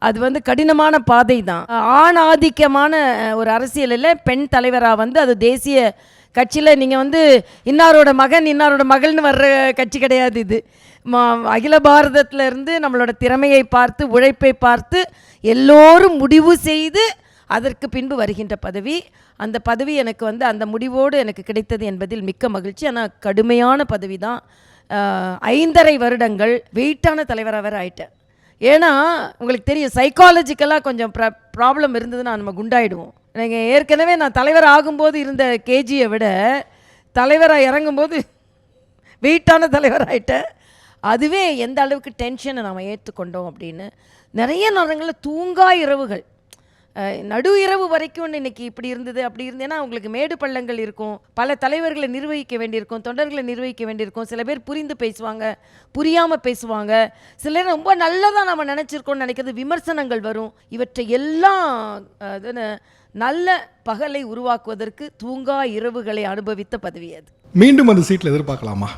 அது வந்து கடினமான பாதை தான். ஆண் ஆதிக்கமான ஒரு அரசியலில் பெண் தலைவராக வந்து அது தேசிய கட்சியில் நீங்கள் வந்து இன்னாரோட மகன் இன்னாரோட மகள்னு வர்ற கட்சி கிடையாது. இது அகில பாரதத்தில் இருந்து நம்மளோட திறமையை பார்த்து உழைப்பை பார்த்து எல்லோரும் முடிவு செய்து அதற்கு பின்பு வருகின்ற பதவி. அந்த பதவி எனக்கு வந்து அந்த முடிவோடு எனக்கு கிடைத்தது என்பதில் மிக்க மகிழ்ச்சி. ஆனால் கடுமையான பதவி தான். 5.5 வருடங்கள் வெயிட்டான தலைவராக வேறு ஆயிட்டேன். ஏன்னா உங்களுக்கு தெரியும், சைக்காலஜிக்கலாக கொஞ்சம் ப்ராப்ளம் இருந்ததுன்னா நம்ம குண்டாயிடுவோம். நீங்கள் ஏற்கனவே நான் தலைவர் ஆகும்போது இருந்த கேஜியை விட தலைவராக இறங்கும்போது வெயிட்டான தலைவராகிட்டேன். அதுவே எந்த அளவுக்கு டென்ஷனை நாம் ஏற்றுக்கொண்டோம் அப்படின்னு. நிறைய நேரங்களில் தூங்கா இரவுகள், நடு இரவு வரைக்கும் இன்னைக்கு இப்படி இருந்தது அப்படி இருந்தது. ஏன்னா உங்களுக்கு மேடு பள்ளங்கள் இருக்கும், பல தலைவர்களை நிர்வகிக்க வேண்டியிருக்கும், தொண்டர்களை நிர்வகிக்க வேண்டியிருக்கும். சில பேர் புரிந்து பேசுவாங்க, புரியாமல் பேசுவாங்க. சில நேரம் ரொம்ப நல்லதாக நம்ம நினச்சிருக்கோம்னு நினைக்கிறது விமர்சனங்கள் வரும். இவற்றை எல்லாம் நல்ல பகலை உருவாக்குவதற்கு தூங்கா இரவுகளை அனுபவித்த பதவி அது. மீண்டும் அந்த சீட்டில் எதிர்பார்க்கலாமா?